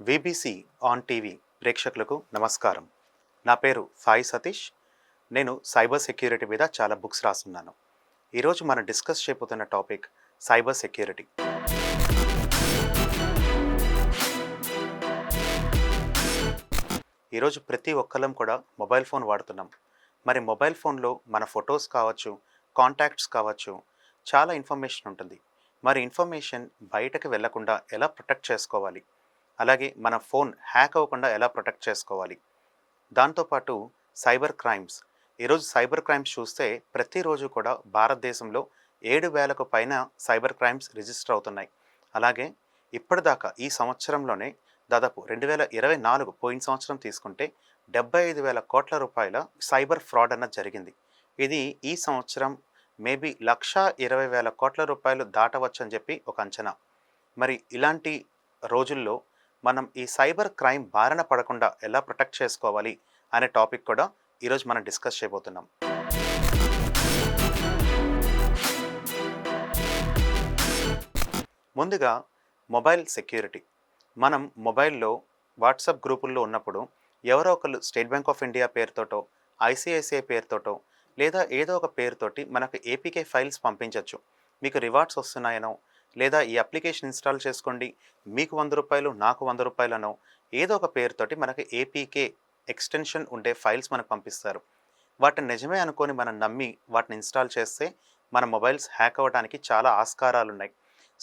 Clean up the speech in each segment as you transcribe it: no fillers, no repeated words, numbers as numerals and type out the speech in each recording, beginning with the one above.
VBC on TV ప్రేక్షకులకు నమస్కారం. నా పేరు సాయి సతీష్. నేను సైబర్ సెక్యూరిటీ మీద చాలా బుక్స్ రాస్తున్నాను. ఈరోజు మనం డిస్కస్ చేయబోతున్న టాపిక్ సైబర్ సెక్యూరిటీ. ఈరోజు ప్రతి ఒక్కళ్ళం కూడా మొబైల్ ఫోన్ వాడుతున్నాం. మరి మొబైల్ ఫోన్లో మన ఫొటోస్ కావచ్చు, కాంటాక్ట్స్ కావచ్చు, చాలా ఇన్ఫర్మేషన్ ఉంటుంది. మరి ఇన్ఫర్మేషన్ బయటకు వెళ్లకుండా ఎలా ప్రొటెక్ట్ చేసుకోవాలి, అలాగే మన ఫోన్ హ్యాక్ అవ్వకుండా ఎలా ప్రొటెక్ట్ చేసుకోవాలి, దాంతోపాటు సైబర్ క్రైమ్స్. ఈరోజు సైబర్ క్రైమ్స్ చూస్తే ప్రతిరోజు కూడా భారతదేశంలో 7,000కు పైన సైబర్ క్రైమ్స్ రిజిస్టర్ అవుతున్నాయి. అలాగే ఇప్పటిదాకా ఈ సంవత్సరంలోనే దాదాపు 2024 పోయిన సంవత్సరం తీసుకుంటే 75,000 కోట్ల రూపాయల సైబర్ ఫ్రాడ్ అన్నది జరిగింది. ఇది ఈ సంవత్సరం మేబీ 1,20,000 కోట్ల రూపాయలు దాటవచ్చు అని చెప్పి ఒక అంచనా. మరి ఇలాంటి రోజుల్లో మనం ఈ సైబర్ క్రైమ్ బారిన పడకుండా ఎలా ప్రొటెక్ట్ చేసుకోవాలి అనే టాపిక్ కూడా ఈరోజు మనం డిస్కస్ చేయబోతున్నాం. ముందుగా మొబైల్ సెక్యూరిటీ. మనం మొబైల్లో వాట్సాప్ గ్రూపుల్లో ఉన్నప్పుడు ఎవరో ఒకళ్ళు స్టేట్ బ్యాంక్ ఆఫ్ ఇండియా పేరుతోటో, ఐసిఐసిఐ పేరుతోటో, లేదా ఏదో ఒక పేరుతోటి మనకు ఏపీకే ఫైల్స్ పంపించవచ్చు. మీకు రివార్డ్స్ వస్తున్నాయనో, లేదా ఈ అప్లికేషన్ ఇన్స్టాల్ చేసుకోండి, మీకు ₹100 నాకు ₹100 ఏదో ఒక పేరుతోటి మనకు ఏపీకే ఎక్స్టెన్షన్ ఉండే ఫైల్స్ మనకు పంపిస్తారు. వాటిని నిజమే అనుకొని మనం నమ్మి వాటిని ఇన్స్టాల్ చేస్తే మన మొబైల్స్ హ్యాక్ అవ్వడానికి చాలా ఆస్కారాలు ఉన్నాయి.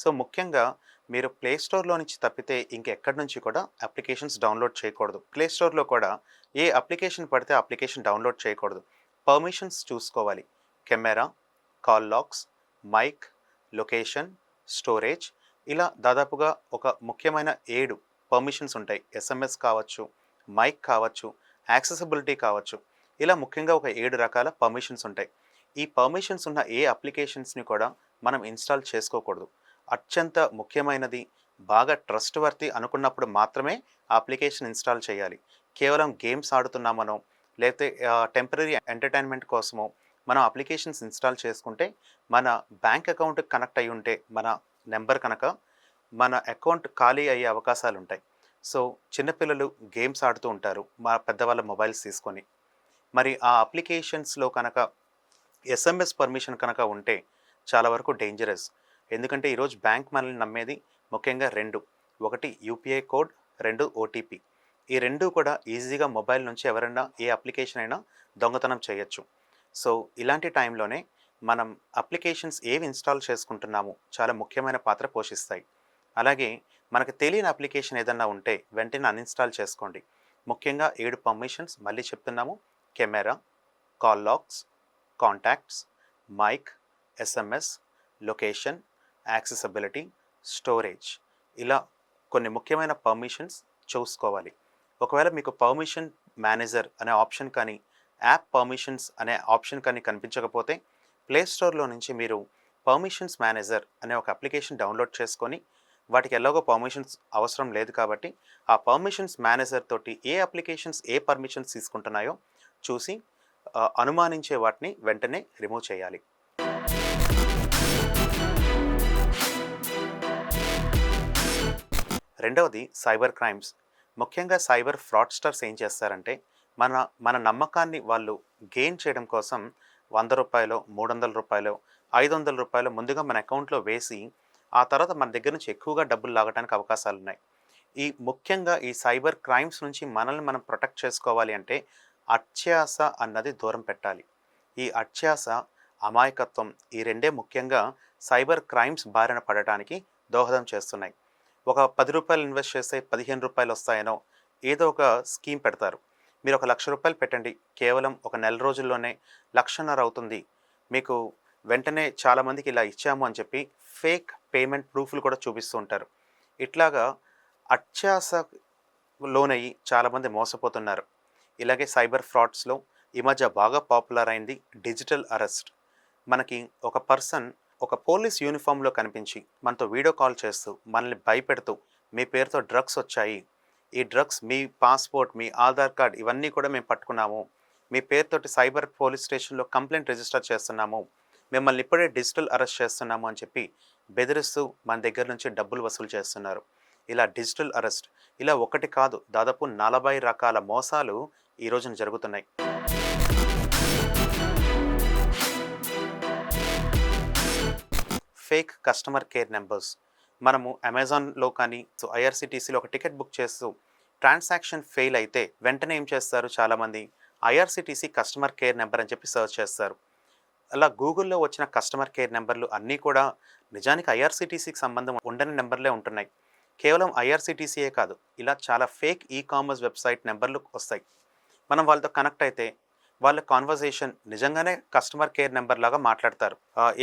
సో ముఖ్యంగా మీరు ప్లే స్టోర్లో నుంచి తప్పితే ఇంకెక్కడి నుంచి కూడా అప్లికేషన్స్ డౌన్లోడ్ చేయకూడదు. ప్లే స్టోర్లో కూడా ఏ అప్లికేషన్ పడితే అప్లికేషన్ డౌన్లోడ్ చేయకూడదు. పర్మిషన్స్ చూసుకోవాలి. Camera, call logs, mic, location, storage, ఇలా దాదాపుగా ఒక ముఖ్యమైన 7 పర్మిషన్స్ ఉంటాయి. ఎస్ఎంఎస్ కావచ్చు, మైక్ కావచ్చు, యాక్సెసిబిలిటీ కావచ్చు, ఇలా ముఖ్యంగా ఒక 7 రకాల పర్మిషన్స్ ఉంటాయి. ఈ పర్మిషన్స్ ఉన్న ఏ అప్లికేషన్స్ని కూడా మనం ఇన్స్టాల్ చేసుకోకూడదు. అత్యంత ముఖ్యమైనది, బాగా ట్రస్ట్ వర్తి అనుకున్నప్పుడు మాత్రమే ఆ అప్లికేషన్ ఇన్స్టాల్ చేయాలి. కేవలం గేమ్స్ ఆడుతున్నామనో, లేకపోతే టెంపరరీ ఎంటర్టైన్మెంట్ కోసమో మనం అప్లికేషన్స్ ఇన్స్టాల్ చేసుకుంటే మన బ్యాంక్ అకౌంట్కి కనెక్ట్ అయి ఉంటే మన నెంబర్ కనుక మన అకౌంట్ ఖాళీ అయ్యే అవకాశాలు ఉంటాయి. సో చిన్నపిల్లలు గేమ్స్ ఆడుతూ ఉంటారు మా పెద్దవాళ్ళ మొబైల్స్ తీసుకొని. మరి ఆ అప్లికేషన్స్లో కనుక ఎస్ఎంఎస్ పర్మిషన్ కనుక ఉంటే చాలా వరకు డేంజరస్. ఎందుకంటే ఈరోజు బ్యాంక్ మనల్ని నమ్మేది ముఖ్యంగా 2: ఒకటి యూపీఐ కోడ్, 2 ఓటీపీ. ఈ 2 కూడా ఈజీగా మొబైల్ నుంచి ఎవరైనా ఏ అప్లికేషన్ అయినా దొంగతనం చేయొచ్చు. సో ఇలాంటి టైంలోనే మనం అప్లికేషన్స్ ఏవి ఇన్స్టాల్ చేసుకుంటున్నాము చాలా ముఖ్యమైన పాత్ర పోషిస్తాయి. అలాగే మనకు తెలియని అప్లికేషన్ ఏదన్నా ఉంటే వెంటనే అన్ఇన్స్టాల్ చేసుకోండి. ముఖ్యంగా 7 పర్మిషన్స్ మళ్ళీ చెప్తున్నాము. Camera, call logs, contacts, mic, SMS, location, accessibility, storage, ఇలా కొన్ని ముఖ్యమైన పర్మిషన్స్ చూసుకోవాలి. ఒకవేళ మీకు పర్మిషన్ మేనేజర్ అనే ఆప్షన్ కానీ, యాప్ పర్మిషన్స్ అనే ఆప్షన్ కానీ కనిపించకపోతే ప్లే స్టోర్లో నుంచి మీరు పర్మిషన్స్ మేనేజర్ అనే ఒక అప్లికేషన్ డౌన్లోడ్ చేసుకొని, వాటికి ఎలాగో పర్మిషన్స్ అవసరం లేదు కాబట్టి ఆ పర్మిషన్స్ మేనేజర్ తోటి ఏ అప్లికేషన్స్ ఏ పర్మిషన్స్ తీసుకుంటున్నాయో చూసి అనుమానించే వాటిని వెంటనే రిమూవ్ చేయాలి. రెండవది సైబర్ క్రైమ్స్. ముఖ్యంగా సైబర్ ఫ్రాడ్స్టర్స్ ఏం చేస్తారంటే మన మన నమ్మకాన్ని వాళ్ళు గెయిన్ చేయడం కోసం ₹100, ₹300, ₹500 ముందుగా మన అకౌంట్లో వేసి ఆ తర్వాత మన దగ్గర నుంచి ఎక్కువగా డబ్బులు లాగడానికి అవకాశాలు ఉన్నాయి. ముఖ్యంగా ఈ సైబర్ క్రైమ్స్ నుంచి మనల్ని మనం ప్రొటెక్ట్ చేసుకోవాలి అంటే అత్యాస అన్నది దూరం పెట్టాలి. ఈ అత్యాస, అమాయకత్వం, ఈ రెండే ముఖ్యంగా సైబర్ క్రైమ్స్ బారిన పడటానికి దోహదం చేస్తున్నాయి. ఒక ₹10 ఇన్వెస్ట్ చేస్తే ₹15 వస్తాయనో ఏదో ఒక స్కీమ్ పెడతారు. మీరు ఒక ₹1,00,000 పెట్టండి, కేవలం ఒక నెల రోజుల్లోనే 1,50,000 అవుతుంది, మీకు వెంటనే చాలామందికి ఇలా ఇచ్చాము అని చెప్పి ఫేక్ పేమెంట్ ప్రూఫ్లు కూడా చూపిస్తూ ఉంటారు. ఇట్లాగా అత్యాస లోనయ్యి చాలామంది మోసపోతున్నారు. ఇలాగే సైబర్ ఫ్రాడ్స్లో ఈ మధ్య బాగా పాపులర్ అయింది డిజిటల్ అరెస్ట్. మనకి ఒక పర్సన్ ఒక పోలీస్ యూనిఫామ్లో కనిపించి మనతో వీడియో కాల్ చేస్తూ మనల్ని భయపెడుతూ మీ పేరుతో డ్రగ్స్ వచ్చాయి, ఈ డ్రగ్స్ మీ పాస్పోర్ట్, మీ ఆధార్ కార్డ్ ఇవన్నీ కూడా మేము పట్టుకున్నాము, మీ పేరుతోటి సైబర్ పోలీస్ స్టేషన్లో కంప్లైంట్ రిజిస్టర్ చేస్తున్నాము, మిమ్మల్ని ఇప్పుడే డిజిటల్ అరెస్ట్ చేస్తున్నాము అని చెప్పి బెదిరిస్తూ మన దగ్గర నుంచి డబ్బులు వసూలు చేస్తున్నారు. ఇలా డిజిటల్ అరెస్ట్, ఇలా ఒకటి కాదు దాదాపు 40 రకాల మోసాలు ఈ రోజున జరుగుతున్నాయి. Fake customer care numbers. మనము అమెజాన్‌లో కానీ, ఐఆర్‌సీటీసీలో ఒక టికెట్ బుక్ చేస్తూ ట్రాన్సాక్షన్ ఫెయిల్ అయితే వెంటనే ఏం చేస్తారు చాలామంది, ఐఆర్‌సీటీసీ కస్టమర్ కేర్ నెంబర్ అని చెప్పి సెర్చ్ చేస్తారు. అలా గూగుల్‌లో వచ్చిన కస్టమర్ కేర్ నెంబర్లు అన్నీ కూడా నిజానికి ఐఆర్‌సీటీసీకి సంబంధం ఉండని నెంబర్లే ఉంటున్నాయి. కేవలం ఐఆర్‌సీటీసీయే కాదు, ఇలా చాలా ఫేక్ కామర్స్ వెబ్‌సైట్ నెంబర్లు వస్తాయి. మనం వాళ్ళతో కనెక్ట్ అయితే వాళ్ళ కాన్వర్జేషన్ నిజంగానే కస్టమర్ కేర్ నెంబర్ లాగా మాట్లాడతారు.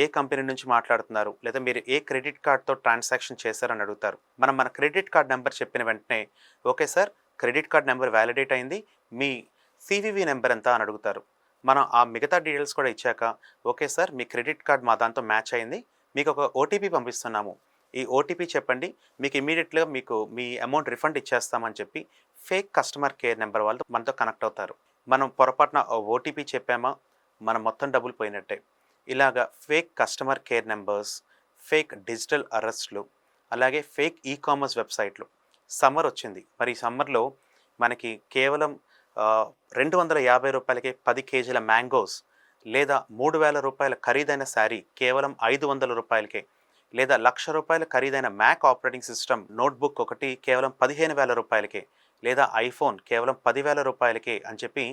ఏ కంపెనీ నుంచి మాట్లాడుతున్నారు, లేదా మీరు ఏ క్రెడిట్ కార్డ్‌తో ట్రాన్సాక్షన్ చేశారని అడుగుతారు. మనం మన క్రెడిట్ కార్డ్ నెంబర్ చెప్పిన వెంటనే, okay sir credit card number validate అయింది, మీ సివివి నెంబర్ ఎంత అని అడుగుతారు. మనం ఆ మిగతా డీటెయిల్స్ కూడా ఇచ్చాక, ఓకే సార్ మీ క్రెడిట్ కార్డ్ మా దాంతో మ్యాచ్ అయింది, మీకు ఒక ఓటీపీ పంపిస్తున్నాము, ఈ ఓటీపీ చెప్పండి, మీకు ఇమీడియట్‌గా మీ అమౌంట్ రిఫండ్ ఇచ్చేస్తామని చెప్పి ఫేక్ కస్టమర్ కేర్ నెంబర్ వాళ్ళు మనతో కనెక్ట్ అవుతారు. మనం పొరపాటున ఓటీపీ చెప్పామా, మనం మొత్తం డబ్బులు పోయినట్టే. ఇలాగా fake customer care numbers, fake digital అరెస్ట్‌లు, అలాగే ఫేక్ కామర్స్ వెబ్‌సైట్‌లు. సమ్మర్ వచ్చింది. మరి ఈ సమ్మర్‌లో మనకి కేవలం రూ. 250కే 10 కేజీల మ్యాంగోస్, లేదా రూ. 3000 ఖరీదైన శారీ కేవలం రూ. 500కే, లేదా రూ. 1,00,000 ఖరీదైన మ్యాక్ ఆపరేటింగ్ సిస్టమ్ నోట్‌బుక్ ఒకటి కేవలం రూ. 15,000కే, లేదా ఐఫోన్ కేవలం రూ. 10,000కే అని చెప్పి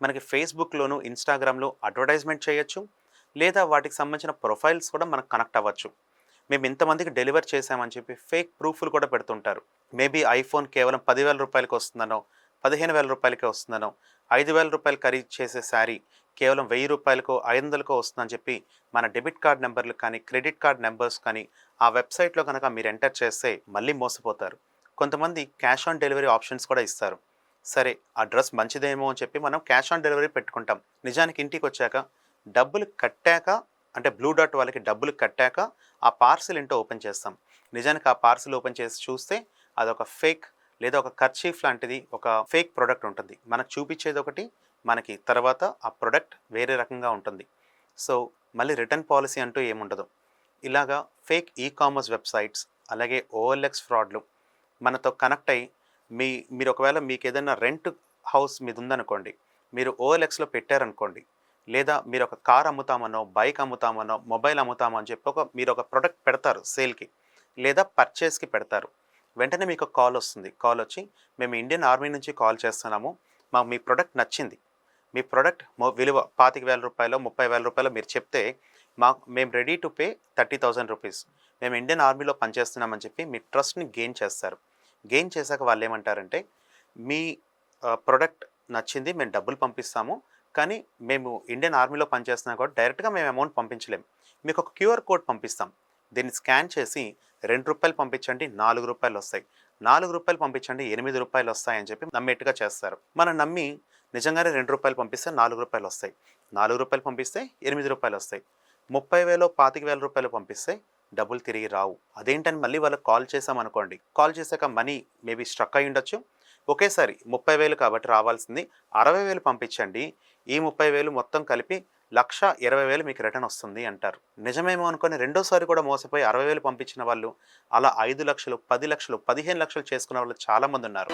మనకి ఫేస్‌బుక్‌లోను, ఇన్‌స్టాగ్రామ్‌లో అడ్వర్టైజ్‌మెంట్ చేయొచ్చు. లేదా వాటికి సంబంధించిన ప్రొఫైల్స్ కూడా మనకు కనెక్ట్ అవ్వచ్చు. మేము ఇంతమందికి డెలివర్ చేశామని చెప్పి ఫేక్ ప్రూఫ్‌లు కూడా పెడుతుంటారు. మేబీ ఐఫోన్ కేవలం రూ. 10,000కి వస్తుందనో, రూ. 15,000కే వస్తుందనో, రూ. 5,000 ఖరీదు చేసే శారీ కేవలం రూ. 1,000కో, 500కో వస్తుందని చెప్పి మన డెబిట్ కార్డ్ నెంబర్లు కానీ, క్రెడిట్ కార్డ్ నెంబర్స్ కానీ ఆ వెబ్‌సైట్‌లో గనక మీరు ఎంటర్ చేస్తే మళ్ళీ మోసపోతారు. కొంతమంది క్యాష్ ఆన్ డెలివరీ ఆప్షన్స్ కూడా ఇస్తారు. సరే ఆ డ్రెస్ మంచిదేమో అని చెప్పి మనం క్యాష్ ఆన్ డెలివరీ పెట్టుకుంటాం. నిజానికి ఇంటికొచ్చాక డబ్బులు కట్టాక, అంటే బ్లూ డాట్ వాళ్ళకి డబ్బులు కట్టాక ఆ పార్సిల్ ఏంటో ఓపెన్ చేస్తాం. నిజానికి ఆ పార్సిల్ ఓపెన్ చేసి చూస్తే అదొక ఫేక్, లేదా ఒక కర్చీఫ్ లాంటిది, ఒక ఫేక్ ప్రొడక్ట్ ఉంటుంది. మనకు చూపించేది ఒకటి, మనకి తర్వాత ఆ ప్రొడక్ట్ వేరే రకంగా ఉంటుంది. సో మళ్ళీ రిటర్న్ పాలసీ అంటూ ఏముండదు. ఇలాగా ఫేక్ కామర్స్ వెబ్‌సైట్స్, అలాగే ఓఎల్ఎక్స్ ఫ్రాడ్‌లు మనతో కనెక్ట్ అయ్యి మీరు ఒకవేళ మీకు ఏదైనా రెంట్ హౌస్ మీది ఉందనుకోండి, మీరు ఓఎల్ఎక్స్‌లో పెట్టారనుకోండి, లేదా మీరు ఒక కార్ అమ్ముతామనో, బైక్ అమ్ముతామనో, మొబైల్ అమ్ముతామో అని చెప్పి మీరు ఒక ప్రొడక్ట్ పెడతారు సేల్‌కి, లేదా పర్చేస్‌కి పెడతారు. వెంటనే మీకు కాల్ వస్తుంది. కాల్ వచ్చి, మేము ఇండియన్ ఆర్మీ నుంచి కాల్ చేస్తున్నాము, మాకు మీ ప్రొడక్ట్ నచ్చింది, మీ ప్రొడక్ట్ విలువ రూ. 25,000 రూ. 30,000 మీరు చెప్తే మేము రెడీ టు పే రూ. 30,000, మేము ఇండియన్ ఆర్మీలో పనిచేస్తున్నామని చెప్పి మీ ట్రస్ట్‌ని గెయిన్ చేస్తారు. గెయిన్ చేశాక వాళ్ళు ఏమంటారంటే, మీ ప్రొడక్ట్ నచ్చింది, మేము డబ్బులు పంపిస్తాము, కానీ మేము ఇండియన్ ఆర్మీలో పనిచేస్తున్నాం కాబట్టి డైరెక్ట్గా మేము అమౌంట్ పంపించలేము, మీకు ఒక క్యూఆర్ కోడ్ పంపిస్తాం, దీన్ని స్కాన్ చేసి రూ. 2 పంపించండి, రూ. 4 వస్తాయి, రూ. 4 పంపించండి, రూ. 8 వస్తాయని చెప్పి నమ్మేట్టుగా చేస్తారు. మనం నమ్మి నిజంగానే రూ. 2 పంపిస్తే రూ. 4 వస్తాయి, రూ. 4 పంపిస్తే రూ. 8 వస్తాయి. 30,000 25,000 పంపిస్తే డబ్బులు తిరిగి రావు. అదేంటని మళ్ళీ వాళ్ళకి కాల్ చేసామనుకోండి, కాల్ చేశాక మనీ మేబీ స్ట్రక్ అయ్యి ఉండొచ్చు. ఒకేసారి 30,000 కాబట్టి రావాల్సింది 60,000 పంపించండి, ఈ 30,000 మొత్తం కలిపి 1,20,000 మీకు రిటర్న్ వస్తుంది అంటారు. నిజమేమో అనుకొని రెండోసారి కూడా మోసపోయి 60,000 పంపించిన వాళ్ళు అలా 5,00,000, 10,00,000, 15,00,000 చేసుకున్న వాళ్ళు చాలామంది ఉన్నారు.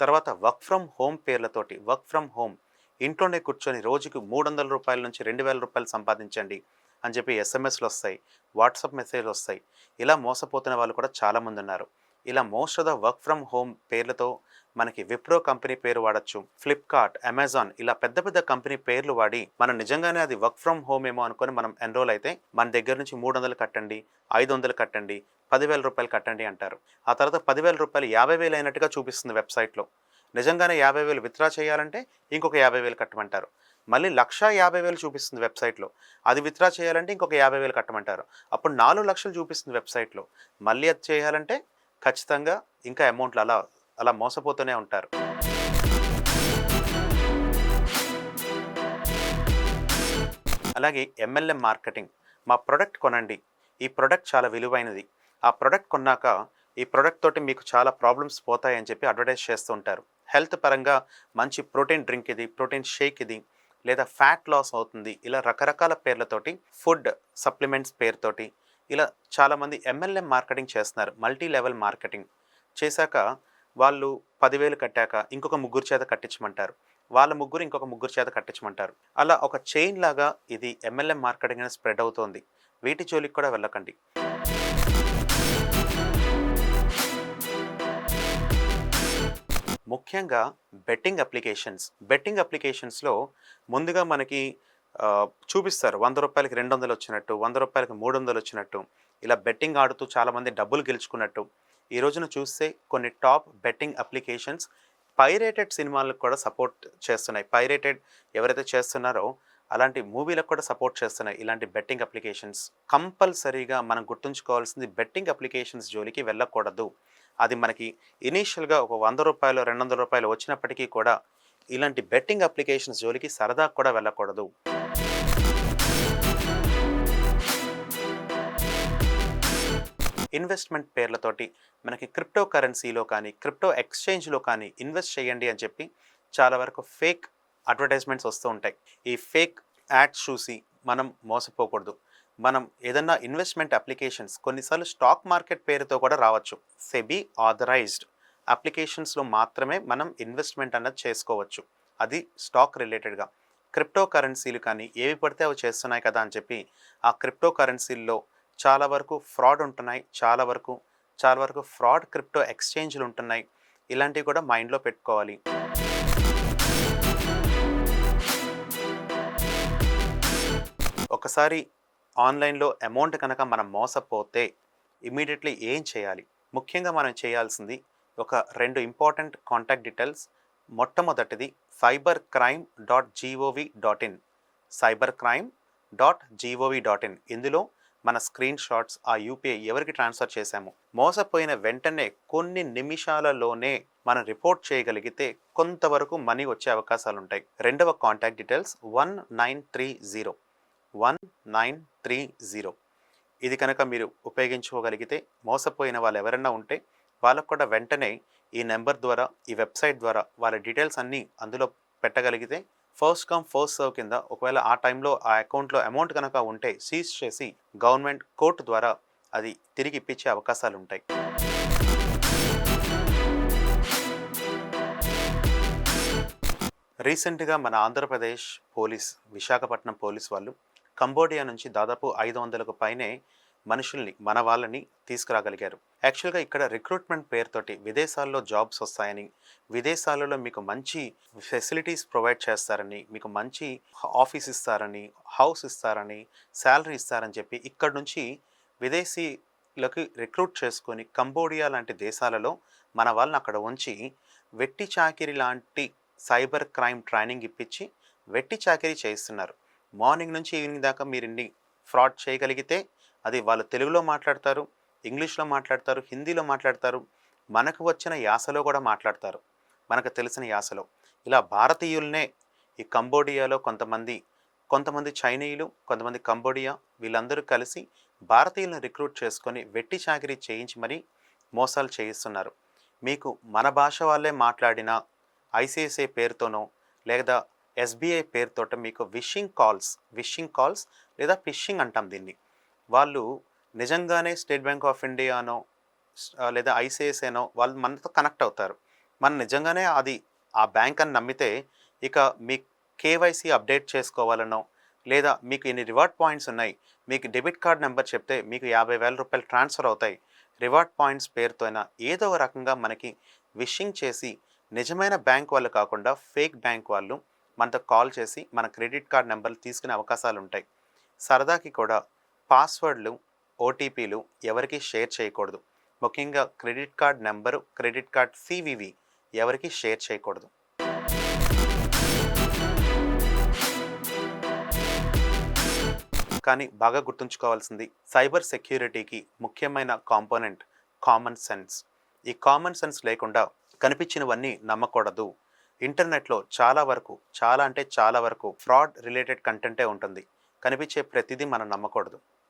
తర్వాత వర్క్ ఫ్రమ్ హోమ్ పేర్లతోటి, వర్క్ ఫ్రమ్ హోమ్, ఇంట్లోనే కూర్చొని రోజుకి రూ. 300 నుంచి రూ. 2,000 సంపాదించండి అని చెప్పి ఎస్ఎంఎస్లు వస్తాయి, వాట్సాప్ మెసేజ్లు వస్తాయి. ఇలా మోసపోతున్న వాళ్ళు కూడా చాలామంది ఉన్నారు. ఇలా most of the work from home పేర్లతో మనకి విప్రో కంపెనీ పేరు వాడచ్చు, ఫ్లిప్కార్ట్, అమెజాన్, ఇలా పెద్ద పెద్ద కంపెనీ పేర్లు వాడి మనం నిజంగానే అది వర్క్ ఫ్రమ్ హోమ్ ఏమో అనుకొని మనం ఎన్రోల్ అయితే మన దగ్గర నుంచి 300 కట్టండి, 500 కట్టండి, రూ. 10,000 కట్టండి అంటారు. ఆ తర్వాత రూ. 10,000 50,000 అయినట్టుగా చూపిస్తుంది వెబ్సైట్లో. నిజంగానే 50,000 విత్డ్రా చేయాలంటే ఇంకొక 50,000 కట్టమంటారు. మళ్ళీ 1,50,000 చూపిస్తుంది వెబ్సైట్లో, అది విత్డ్రా చేయాలంటే ఇంకొక 50,000 కట్టమంటారు. అప్పుడు 4,00,000 చూపిస్తుంది వెబ్సైట్లో. మళ్ళీ అది చేయాలంటే ఖచ్చితంగా ఇంకా అమౌంట్లు అలా అలా మోసపోతూనే ఉంటారు. అలాగే ఎంఎల్ఎం మార్కెటింగ్, మా ప్రొడక్ట్ కొనండి, ఈ ప్రొడక్ట్ చాలా విలువైనది, ఆ ప్రొడక్ట్ కొన్నాక ఈ ప్రొడక్ట్ తోటి మీకు చాలా ప్రాబ్లమ్స్ పోతాయని చెప్పి అడ్వర్టైజ్ చేస్తూ ఉంటారు. హెల్త్ పరంగా మంచి ప్రోటీన్ డ్రింక్ ఇది, ప్రోటీన్ షేక్ ఇది, లేదా ఫ్యాట్ లాస్ అవుతుంది, ఇలా రకరకాల పేర్లతోటి, ఫుడ్ సప్లిమెంట్స్ పేరుతోటి ఇలా చాలామంది ఎంఎల్ఎం మార్కెటింగ్ చేస్తున్నారు. మల్టీ లెవెల్ మార్కెటింగ్ చేశాక వాళ్ళు 10,000 కట్టాక ఇంకొక ముగ్గురు చేత కట్టించమంటారు. వాళ్ళ ముగ్గురు ఇంకొక ముగ్గురు చేత కట్టించమంటారు. అలా ఒక చైన్ లాగా ఇది ఎంఎల్ఎం మార్కెటింగ్ అనేది స్ప్రెడ్ అవుతోంది. వీటి జోలికి కూడా వెళ్ళకండి. ముఖ్యంగా బెట్టింగ్ అప్లికేషన్స్లో ముందుగా మనకి చూపిస్తారు 100 రూపాయలకి 200 వచ్చినట్టు, 100 రూపాయలకి 300 వచ్చినట్టు, ఇలా బెట్టింగ్ ఆడుతూ చాలామంది డబ్బులు గెలుచుకున్నట్టు. ఈ రోజున చూస్తే కొన్ని టాప్ బెట్టింగ్ అప్లికేషన్స్ పైరేటెడ్ సినిమాలకు కూడా సపోర్ట్ చేస్తున్నాయి. పైరేటెడ్ ఎవరైతే చేస్తున్నారో అలాంటి మూవీలకు కూడా సపోర్ట్ చేస్తున్నాయి ఇలాంటి బెట్టింగ్ అప్లికేషన్స్. కంపల్సరీగా మనం గుర్తుంచుకోవాల్సింది, బెట్టింగ్ అప్లికేషన్స్ జోలికి వెళ్ళకూడదు. అది మనకి ఇనీషియల్గా ఒక 100 రూపాయలు 200 రూపాయలు వచ్చినప్పటికీ కూడా ఇలాంటి బెట్టింగ్ అప్లికేషన్స్ జోలికి సరదా కూడా వెళ్ళకూడదు. ఇన్వెస్ట్మెంట్ పేర్లతోటి మనకి క్రిప్టో కరెన్సీలో కానీ క్రిప్టో ఎక్స్చేంజ్లో కానీ ఇన్వెస్ట్ చేయండి అని చెప్పి చాలా వరకు ఫేక్ అడ్వర్టైజ్మెంట్స్ వస్తూ ఉంటాయి. ఈ ఫేక్ యాడ్స్ చూసి మనం మోసపోకూడదు. మనం ఏదన్నా ఇన్వెస్ట్మెంట్ అప్లికేషన్స్ కొన్నిసార్లు స్టాక్ మార్కెట్ పేరుతో కూడా రావచ్చు. సెబీ ఆథరైజ్డ్ అప్లికేషన్స్లో మాత్రమే మనం ఇన్వెస్ట్మెంట్ అన్నది చేసుకోవచ్చు. అది స్టాక్ రిలేటెడ్గా. క్రిప్టో కరెన్సీలు కానీ ఏవి పడితే అవి చేస్తున్నాయి కదా అని చెప్పి ఆ క్రిప్టో కరెన్సీల్లో చాలా వరకు ఫ్రాడ్ ఉంటున్నాయి. చాలా వరకు ఫ్రాడ్ క్రిప్టో ఎక్స్చేంజ్లు ఉంటున్నాయి. ఇలాంటివి కూడా మైండ్లో పెట్టుకోవాలి. ఒకసారి ఆన్లైన్లో అమౌంట్ కనుక మనం మోసపోతే ఇమీడియట్లీ ఏం చేయాలి? ముఖ్యంగా మనం చేయాల్సింది ఒక 2 ఇంపార్టెంట్ కాంటాక్ట్ డీటెయిల్స్. మొట్టమొదటిది cybercrime.gov.in. cybercrime.gov.in. ఇందులో మన స్క్రీన్ షాట్స్, ఆ యూపీఐ ఎవరికి ట్రాన్స్ఫర్ చేశాము, మోసపోయిన వెంటనే కొన్ని నిమిషాలలోనే మనం రిపోర్ట్ చేయగలిగితే కొంతవరకు మనీ వచ్చే అవకాశాలు ఉంటాయి. రెండవ కాంటాక్ట్ డీటెయిల్స్ 1930. ఇది కనుక మీరు ఉపయోగించుకోగలిగితే మోసపోయిన వాళ్ళు ఎవరైనా ఉంటే వాళ్ళకు కూడా వెంటనే ఈ నెంబర్ ద్వారా, ఈ వెబ్సైట్ ద్వారా వాళ్ళ డీటెయిల్స్ అన్నీ అందులో పెట్టగలిగితే ఫస్ట్ కమ్ ఫస్ట్ సర్వ్ కింద ఒకవేళ ఆ టైంలో ఆ అకౌంట్లో అమౌంట్ కనుక ఉంటే సీజ్ చేసి గవర్నమెంట్ కోర్టు ద్వారా అది తిరిగి ఇప్పించే అవకాశాలు ఉంటాయి. రీసెంట్గా మన ఆంధ్రప్రదేశ్ పోలీస్, విశాఖపట్నం పోలీస్ వాళ్ళు కంబోడియా నుంచి దాదాపు 500కు పైనే మనుషుల్ని, మన వాళ్ళని తీసుకురాగలిగారు. యాక్చువల్గా ఇక్కడ రిక్రూట్మెంట్ పేరుతోటి విదేశాల్లో జాబ్స్ వస్తాయని, విదేశాలలో మీకు మంచి ఫెసిలిటీస్ ప్రొవైడ్ చేస్తారని, మీకు మంచి ఆఫీస్ ఇస్తారని, హౌస్ ఇస్తారని, శాలరీ ఇస్తారని చెప్పి ఇక్కడ నుంచి విదేశీలకు రిక్రూట్ చేసుకొని కంబోడియా లాంటి దేశాలలో మన వాళ్ళని అక్కడ ఉంచి వెట్టి చాకిరి లాంటి సైబర్ క్రైమ్ ట్రైనింగ్ ఇప్పించి వెట్టి చాకిరీ చేయిస్తున్నారు. మార్నింగ్ నుంచి ఈవినింగ్ దాకా మీరు ఇన్ని ఫ్రాడ్ చేయగలిగితే అది వాళ్ళు తెలుగులో మాట్లాడతారు, ఇంగ్లీష్లో మాట్లాడతారు, హిందీలో మాట్లాడతారు, మనకు వచ్చిన యాసలో కూడా మాట్లాడతారు, మనకు తెలిసిన యాసలో. ఇలా భారతీయులనే ఈ కంబోడియాలో కొంతమంది చైనీయులు, కొంతమంది కంబోడియా, వీళ్ళందరూ కలిసి భారతీయులను రిక్రూట్ చేసుకొని వెట్టి చాకిరీ చేయించి మరీ మోసాలు చేయిస్తున్నారు. మీకు మన భాష వాళ్ళే మాట్లాడిన ఐసిఐసిఐ పేరుతోనో లేదా ఎస్బీఐ పేరుతోట మీకు విషింగ్ కాల్స్ లేదా ఫిషింగ్ అంటాం దీన్ని. వాళ్ళు నిజంగానే స్టేట్ బ్యాంక్ ఆఫ్ ఇండియానో లేదా ఐసిఐసిఐనో వాళ్ళు మనతో కనెక్ట్ అవుతారు. మనం నిజంగానే అది ఆ బ్యాంక్ అని నమ్మితే ఇక మీ కేవైసీ అప్డేట్ చేసుకోవాలనో లేదా మీకు ఇన్ని రివార్డ్ పాయింట్స్ ఉన్నాయి, మీకు డెబిట్ కార్డ్ నెంబర్ చెప్తే మీకు 50,000 రూపాయలు ట్రాన్స్ఫర్ అవుతాయి, రివార్డ్ పాయింట్స్ పేరుతో అయినా ఏదో ఒక రకంగా మనకి విషింగ్ చేసి నిజమైన బ్యాంక్ వాళ్ళు కాకుండా ఫేక్ బ్యాంక్ వాళ్ళు మనతో కాల్ చేసి మన క్రెడిట్ కార్డ్ నెంబర్లు తీసుకునే అవకాశాలు ఉంటాయి. సరదాకి కూడా పాస్వర్డ్లు, ఓటీపీలు ఎవరికి షేర్ చేయకూడదు. ముఖ్యంగా credit card number, credit card CVV ఎవరికి షేర్ చేయకూడదు. కానీ బాగా గుర్తుంచుకోవాల్సింది, సైబర్ సెక్యూరిటీకి ముఖ్యమైన కాంపోనెంట్ కామన్ సెన్స్. ఈ కామన్ సెన్స్ లేకుండా కనిపించినవన్నీ నమ్మకూడదు. ఇంటర్నెట్లో చాలా వరకు ఫ్రాడ్ రిలేటెడ్ కంటెంటే ఉంటుంది. కనిపించే ప్రతిదీ మనం నమ్మకూడదు.